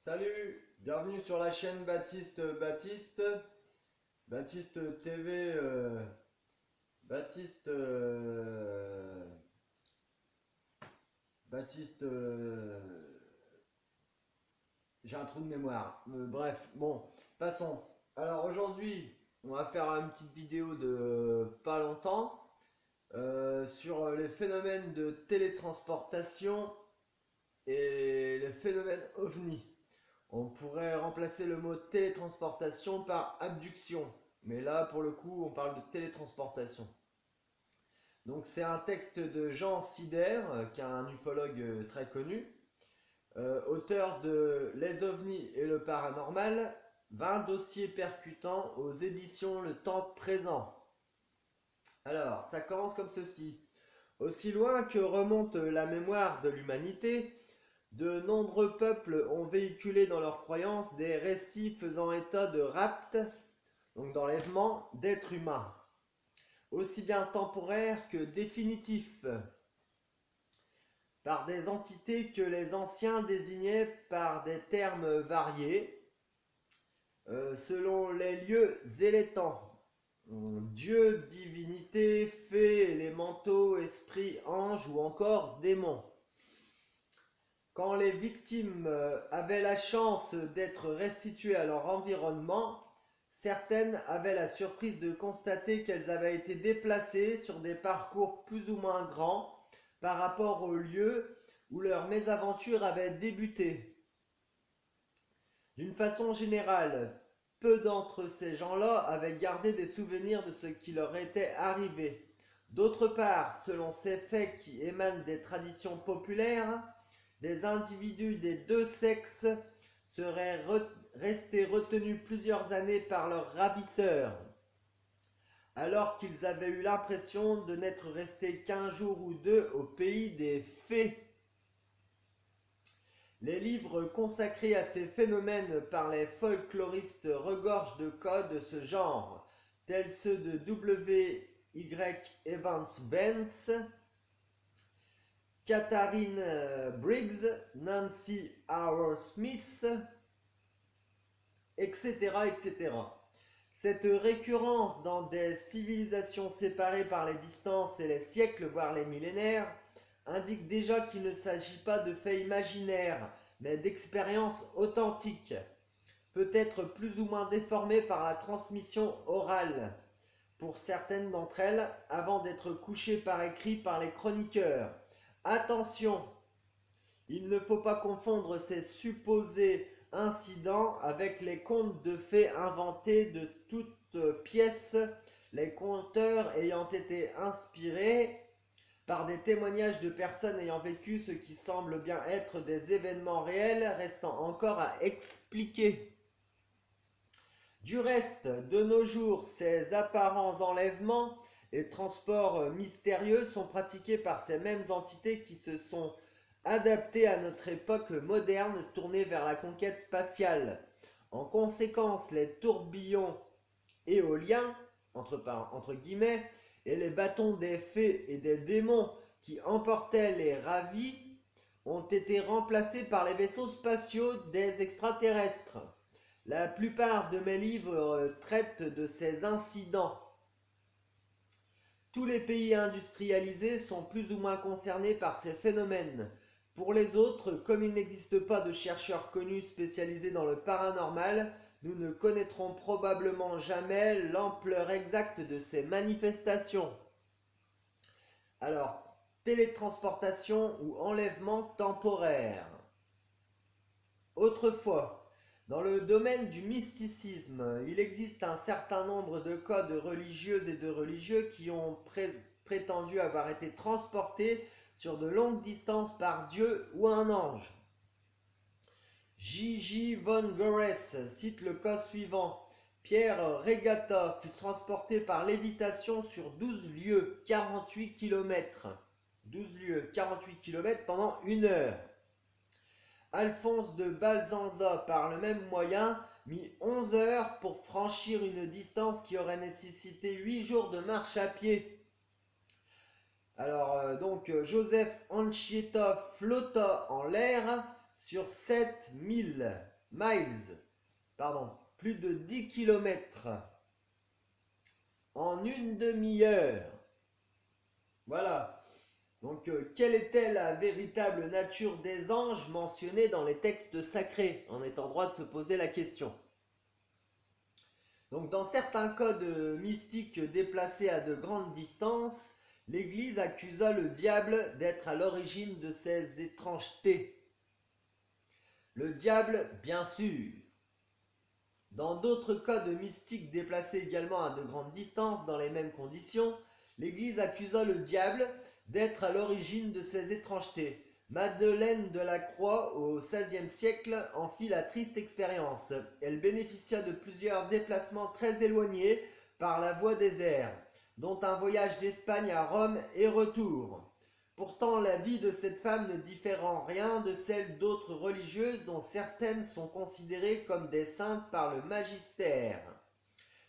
Salut, bienvenue sur la chaîne Baptiste TV, Baptiste, Baptiste, j'ai un trou de mémoire. Bref, bon, passons. Alors aujourd'hui, on va faire une petite vidéo de pas longtemps sur les phénomènes de télétransportation et les phénomènes ovni. On pourrait remplacer le mot télétransportation par abduction. Mais là, pour le coup, on parle de télétransportation. Donc c'est un texte de Jean Sider, qui est un ufologue très connu, auteur de Les ovnis et le paranormal, 20 dossiers percutants aux éditions Le Temps Présent. Alors, ça commence comme ceci. Aussi loin que remonte la mémoire de l'humanité, de nombreux peuples ont véhiculé dans leurs croyances des récits faisant état de rapt, donc d'enlèvement, d'êtres humains, aussi bien temporaires que définitifs, par des entités que les anciens désignaient par des termes variés, selon les lieux et les temps. Dieu, divinité, fées, élémentaux, esprits, anges ou encore démons. Quand les victimes avaient la chance d'être restituées à leur environnement, certaines avaient la surprise de constater qu'elles avaient été déplacées sur des parcours plus ou moins grands par rapport au lieu où leur mésaventure avait débuté. D'une façon générale, peu d'entre ces gens-là avaient gardé des souvenirs de ce qui leur était arrivé. D'autre part, selon ces faits qui émanent des traditions populaires, des individus des deux sexes seraient restés retenus plusieurs années par leurs ravisseurs, alors qu'ils avaient eu l'impression de n'être restés qu'un jour ou deux au pays des fées. Les livres consacrés à ces phénomènes par les folkloristes regorgent de cas de ce genre, tels ceux de W. Y. Evans Vance, Katharine Briggs, Nancy Arrow Smith, etc., etc. Cette récurrence dans des civilisations séparées par les distances et les siècles, voire les millénaires, indique déjà qu'il ne s'agit pas de faits imaginaires, mais d'expériences authentiques, peut-être plus ou moins déformées par la transmission orale, pour certaines d'entre elles, avant d'être couchées par écrit par les chroniqueurs. Attention, il ne faut pas confondre ces supposés incidents avec les contes de fées inventés de toutes pièces, les conteurs ayant été inspirés par des témoignages de personnes ayant vécu ce qui semble bien être des événements réels restant encore à expliquer. Du reste, de nos jours, ces apparents enlèvements et transports mystérieux sont pratiqués par ces mêmes entités qui se sont adaptées à notre époque moderne tournée vers la conquête spatiale. En conséquence, les tourbillons éoliens, entre guillemets, et les bâtons des fées et des démons qui emportaient les ravis ont été remplacés par les vaisseaux spatiaux des extraterrestres. La plupart de mes livres traitent de ces incidents. Tous les pays industrialisés sont plus ou moins concernés par ces phénomènes. Pour les autres, comme il n'existe pas de chercheurs connus spécialisés dans le paranormal, nous ne connaîtrons probablement jamais l'ampleur exacte de ces manifestations. Alors, télétransportation ou enlèvement temporaire. Autrefois, dans le domaine du mysticisme, il existe un certain nombre de cas de religieuses et de religieux qui ont prétendu avoir été transportés sur de longues distances par Dieu ou un ange. J.J. von Gores cite le cas suivant. Pierre Regatta fut transporté par lévitation sur 12 lieues, 48 km. 12 lieues, 48 km pendant 1 heure. Alphonse de Balzanza, par le même moyen, mit 11 heures pour franchir une distance qui aurait nécessité 8 jours de marche à pied. Alors, Joseph Anchieta flotta en l'air sur 7 milles. miles, pardon, plus de 10 km en une demi-heure. Voilà. Donc, quelle était la véritable nature des anges mentionnés dans les textes sacrés? On est en droit de se poser la question. Donc, dans certains codes mystiques déplacés à de grandes distances, l'Église accusa le diable d'être à l'origine de ces étrangetés. Le diable, bien sûr. Dans d'autres codes mystiques déplacés également à de grandes distances dans les mêmes conditions, l'Église accusa le diable d'être à l'origine de ces étrangetés. Madeleine de la Croix, au XVIe siècle, en fit la triste expérience. Elle bénéficia de plusieurs déplacements très éloignés par la voie des airs, dont un voyage d'Espagne à Rome et retour. Pourtant, la vie de cette femme ne diffère en rien de celle d'autres religieuses dont certaines sont considérées comme des saintes par le magistère.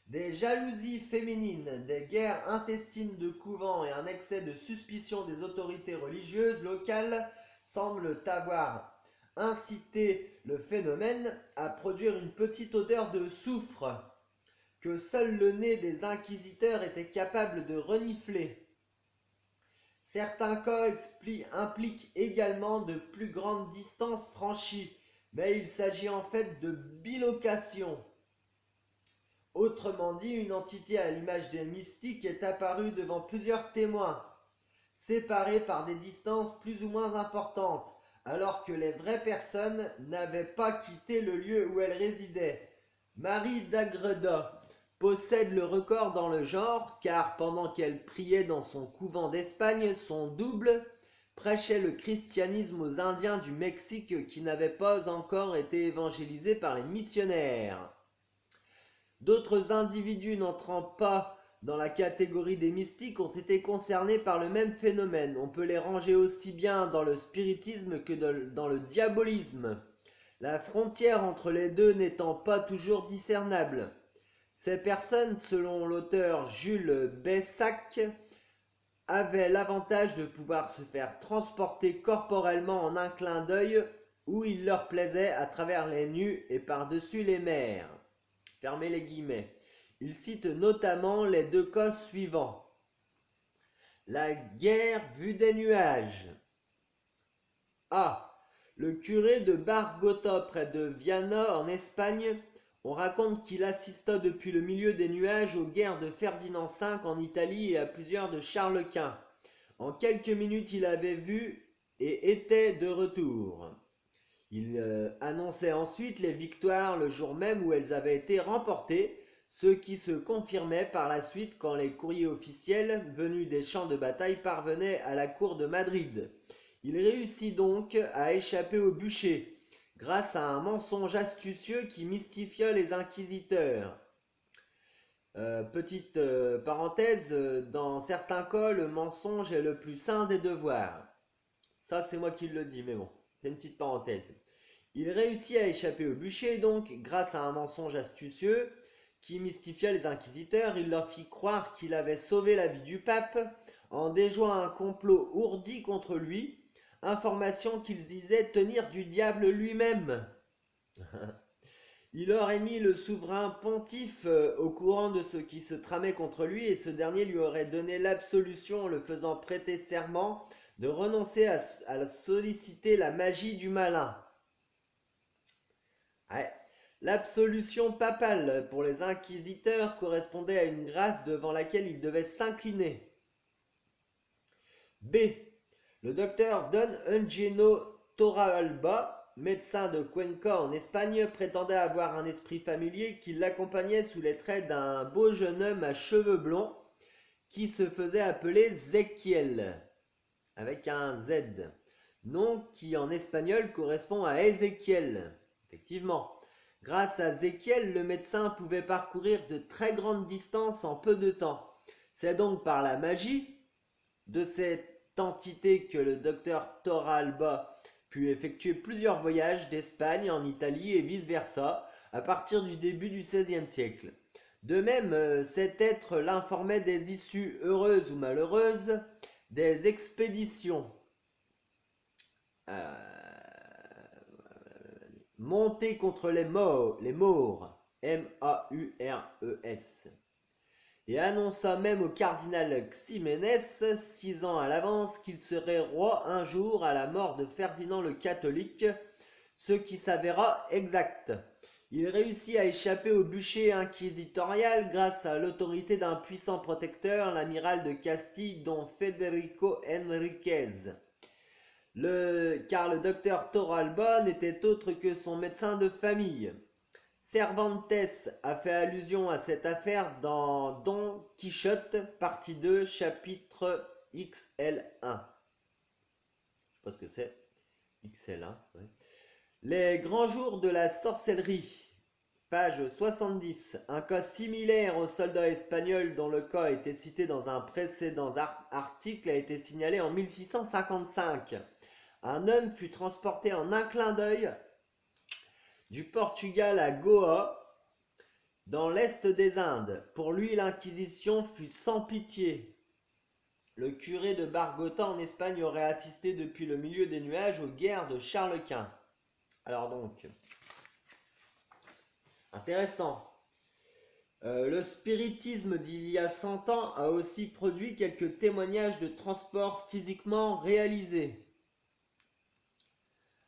Des jalousies féminines, des guerres intestines de couvent et un excès de suspicion des autorités religieuses locales semblent avoir incité le phénomène à produire une petite odeur de soufre que seul le nez des inquisiteurs était capable de renifler. Certains cas impliquent également de plus grandes distances franchies, mais il s'agit en fait de bilocation. Autrement dit, une entité à l'image des mystiques est apparue devant plusieurs témoins, séparés par des distances plus ou moins importantes, alors que les vraies personnes n'avaient pas quitté le lieu où elles résidaient. Marie d'Agreda possède le record dans le genre, car pendant qu'elle priait dans son couvent d'Espagne, son double prêchait le christianisme aux Indiens du Mexique qui n'avaient pas encore été évangélisés par les missionnaires. D'autres individus n'entrant pas dans la catégorie des mystiques ont été concernés par le même phénomène. On peut les ranger aussi bien dans le spiritisme que dans le diabolisme, la frontière entre les deux n'étant pas toujours discernable. Ces personnes, selon l'auteur Jules Bessac, avaient l'avantage de pouvoir se faire transporter corporellement en un clin d'œil où il leur plaisait à travers les nues et par-dessus les mers. Fermez les guillemets. Il cite notamment les deux cas suivants. La guerre vue des nuages. A. Le curé de Bargota près de Viana en Espagne. On raconte qu'il assista depuis le milieu des nuages aux guerres de Ferdinand V en Italie et à plusieurs de Charles Quint. En quelques minutes, il avait vu et était de retour. Il annonçait ensuite les victoires le jour même où elles avaient été remportées, ce qui se confirmait par la suite quand les courriers officiels venus des champs de bataille parvenaient à la cour de Madrid. Il réussit donc à échapper au bûcher, grâce à un mensonge astucieux qui mystifia les inquisiteurs. Petite parenthèse, dans certains cas, le mensonge est le plus saint des devoirs. Ça, c'est moi qui le dis, mais bon, c'est une petite parenthèse. Il réussit à échapper au bûcher, donc, grâce à un mensonge astucieux qui mystifia les inquisiteurs. Il leur fit croire qu'il avait sauvé la vie du pape en déjouant un complot ourdi contre lui, information qu'ils disaient tenir du diable lui-même. Il aurait mis le souverain pontife au courant de ce qui se tramait contre lui et ce dernier lui aurait donné l'absolution en le faisant prêter serment de renoncer à solliciter la magie du malin. Ouais. L'absolution papale pour les inquisiteurs correspondait à une grâce devant laquelle ils devaient s'incliner. B. Le docteur Don Eugenio Torralba, médecin de Cuenca en Espagne, prétendait avoir un esprit familier qui l'accompagnait sous les traits d'un beau jeune homme à cheveux blonds qui se faisait appeler Zéchiel, avec un Z, nom qui en espagnol correspond à Ézéchiel. Effectivement, grâce à Zéchiel, le médecin pouvait parcourir de très grandes distances en peu de temps. C'est donc par la magie de cette entité que le docteur Torralba put effectuer plusieurs voyages d'Espagne en Italie et vice-versa à partir du début du XVIe siècle. De même, cet être l'informait des issues heureuses ou malheureuses des expéditions monter contre les Maures, M-A-U-R-E-S, et annonça même au cardinal Ximénez, 6 ans à l'avance, qu'il serait roi un jour à la mort de Ferdinand le Catholique, ce qui s'avéra exact. Il réussit à échapper au bûcher inquisitorial grâce à l'autorité d'un puissant protecteur, l'amiral de Castille, don Federico Enriquez. Car le docteur Torralba n'était autre que son médecin de famille. Cervantes a fait allusion à cette affaire dans Don Quichotte, partie 2, chapitre XL1. Je sais pas ce que c'est. XL1, ouais. Les grands jours de la sorcellerie. Page 70. Un cas similaire au soldat espagnol dont le cas a été cité dans un précédent article a été signalé en 1655. Un homme fut transporté en un clin d'œil du Portugal à Goa, dans l'est des Indes. Pour lui, l'Inquisition fut sans pitié. Le curé de Bargota en Espagne aurait assisté depuis le milieu des nuages aux guerres de Charles Quint. Alors donc, intéressant. Le spiritisme d'il y a 100 ans a aussi produit quelques témoignages de transport physiquement réalisés.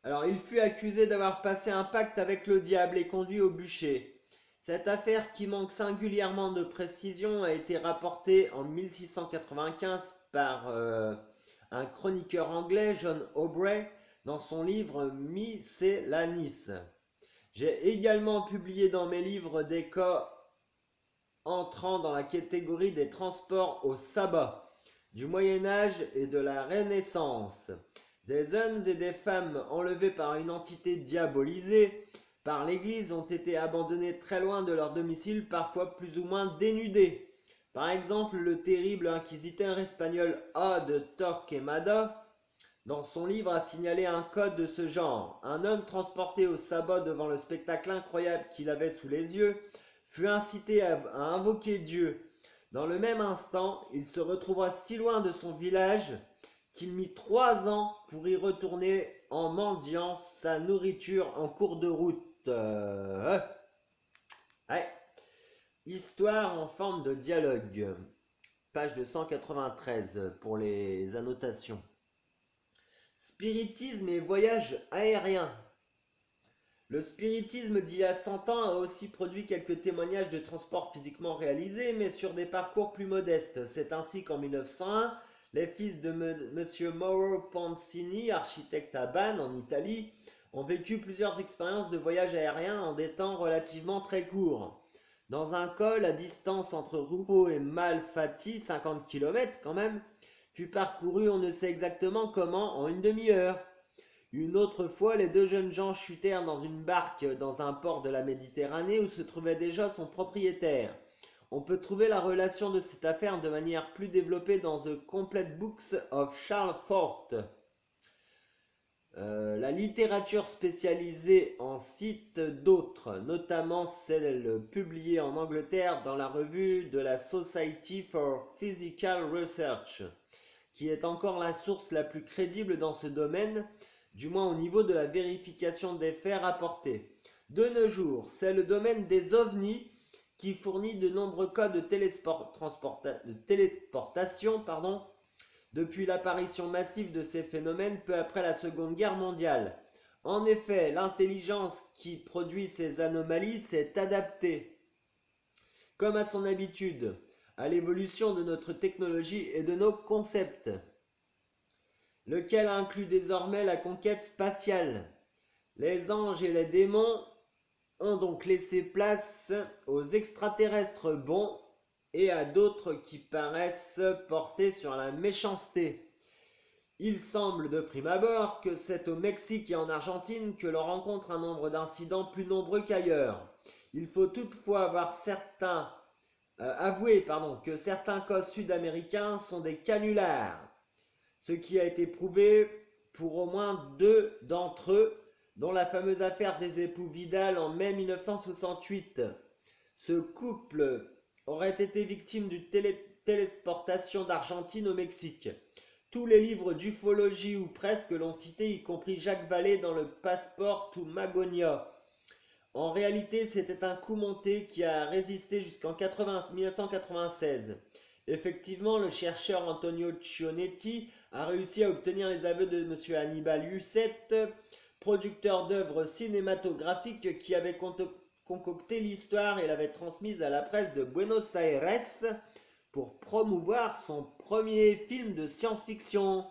Alors, il fut accusé d'avoir passé un pacte avec le diable et conduit au bûcher. Cette affaire, qui manque singulièrement de précision, a été rapportée en 1695 par un chroniqueur anglais, John Aubrey, dans son livre Miscellanis. J'ai également publié dans mes livres des cas entrant dans la catégorie des transports au sabbat, du Moyen-Âge et de la Renaissance. Des hommes et des femmes enlevés par une entité diabolisée par l'Église ont été abandonnés très loin de leur domicile, parfois plus ou moins dénudés. Par exemple, le terrible inquisiteur espagnol A. de Torquemada, dans son livre, a signalé un code de ce genre. Un homme transporté au sabbat devant le spectacle incroyable qu'il avait sous les yeux fut incité à invoquer Dieu. Dans le même instant, il se retrouva si loin de son village qu'il mit 3 ans pour y retourner en mendiant sa nourriture en cours de route. Ouais. Histoire en forme de dialogue. Page 293 pour les annotations. Spiritisme et voyage aérien. Le spiritisme d'il y a 100 ans a aussi produit quelques témoignages de transport physiquement réalisés, mais sur des parcours plus modestes. C'est ainsi qu'en 1901, les fils de M. Mauro Pancini, architecte à Bannes, en Italie, ont vécu plusieurs expériences de voyage aérien en des temps relativement très courts. Dans un cas, la distance entre Ruffo et Malfatti, 50 km quand même, fut parcourue on ne sait exactement comment en une demi-heure. Une autre fois, les deux jeunes gens chutèrent dans une barque dans un port de la Méditerranée où se trouvait déjà son propriétaire. On peut trouver la relation de cette affaire de manière plus développée dans The Complete Books of Charles Fort. La littérature spécialisée en cite d'autres, notamment celle publiée en Angleterre dans la revue de la Society for Physical Research, qui est encore la source la plus crédible dans ce domaine, du moins au niveau de la vérification des faits rapportés. De nos jours, c'est le domaine des ovnis qui fournit de nombreux cas de téléportation depuis l'apparition massive de ces phénomènes peu après la Seconde Guerre mondiale. En effet, l'intelligence qui produit ces anomalies s'est adaptée, comme à son habitude, à l'évolution de notre technologie et de nos concepts, lequel inclut désormais la conquête spatiale. Les anges et les démons ont donc laissé place aux extraterrestres bons et à d'autres qui paraissent portés sur la méchanceté. Il semble de prime abord que c'est au Mexique et en Argentine que l'on rencontre un nombre d'incidents plus nombreux qu'ailleurs. Il faut toutefois avouer que certains cas sud-américains sont des canulars, ce qui a été prouvé pour au moins 2 d'entre eux, dont la fameuse affaire des époux Vidal en mai 1968. Ce couple aurait été victime d'une téléportation d'Argentine au Mexique. Tous les livres d'ufologie ou presque l'ont cité, y compris Jacques Vallée dans le Passeport to Magonia. En réalité, c'était un coup monté qui a résisté jusqu'en 1996. Effectivement, le chercheur Antonio Cionetti a réussi à obtenir les aveux de M. Hannibal Lucet, producteur d'œuvres cinématographiques qui avait concocté l'histoire et l'avait transmise à la presse de Buenos Aires pour promouvoir son premier film de science-fiction.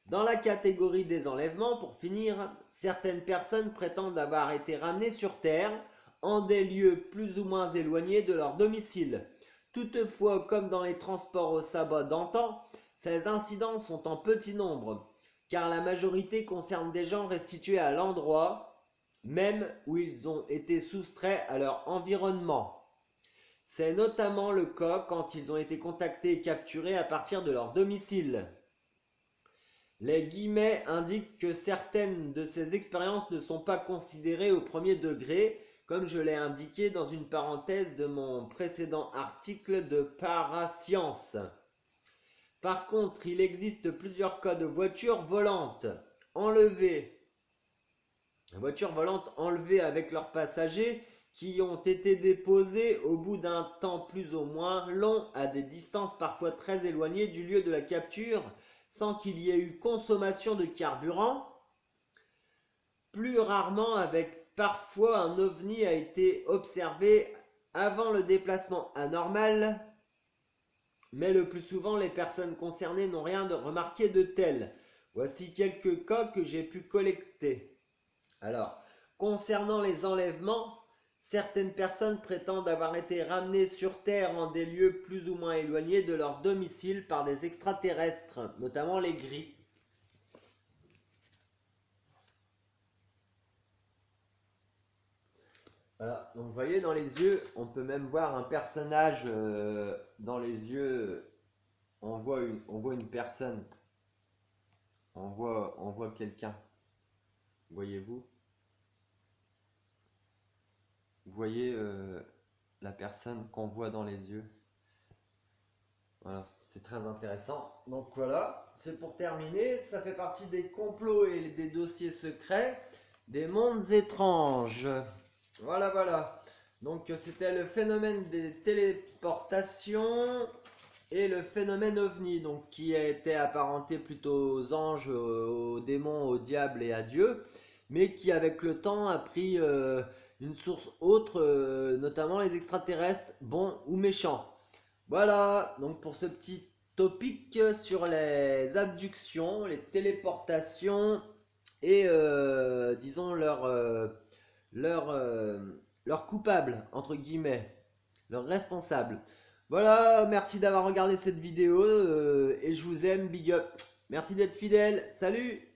Dans la catégorie des enlèvements, pour finir, certaines personnes prétendent avoir été ramenées sur Terre en des lieux plus ou moins éloignés de leur domicile. Toutefois, comme dans les transports au sabbat d'antan, ces incidents sont en petit nombre, car la majorité concerne des gens restitués à l'endroit même où ils ont été soustraits à leur environnement. C'est notamment le cas quand ils ont été contactés et capturés à partir de leur domicile. Les guillemets indiquent que certaines de ces expériences ne sont pas considérées au premier degré, comme je l'ai indiqué dans une parenthèse de mon précédent article de Parascience. Par contre, il existe plusieurs cas de voitures volantes enlevées avec leurs passagers qui ont été déposés au bout d'un temps plus ou moins long à des distances parfois très éloignées du lieu de la capture sans qu'il y ait eu consommation de carburant. Plus rarement, avec parfois un ovni a été observé avant le déplacement anormal, mais le plus souvent les personnes concernées n'ont rien de remarqué de tel. Voici quelques cas que j'ai pu collecter. Alors, concernant les enlèvements, certaines personnes prétendent avoir été ramenées sur Terre en des lieux plus ou moins éloignés de leur domicile par des extraterrestres, notamment les gris. Voilà, donc vous voyez dans les yeux, on peut même voir un personnage dans les yeux, on voit une personne, on voit quelqu'un, voyez-vous? Vous voyez la personne qu'on voit dans les yeux. Voilà, c'est très intéressant. Donc voilà, c'est pour terminer. Ça fait partie des complots et des dossiers secrets des mondes étranges. Voilà, voilà. Donc c'était le phénomène des téléportations et le phénomène ovni, donc qui a été apparenté plutôt aux anges, aux démons, au diable et à Dieu, mais qui avec le temps a pris une source autre, notamment les extraterrestres, bons ou méchants. Voilà, donc pour ce petit topic sur les abductions, les téléportations et disons leur coupable, entre guillemets, leur responsable. Voilà, merci d'avoir regardé cette vidéo et je vous aime, big up. Merci d'être fidèle, salut!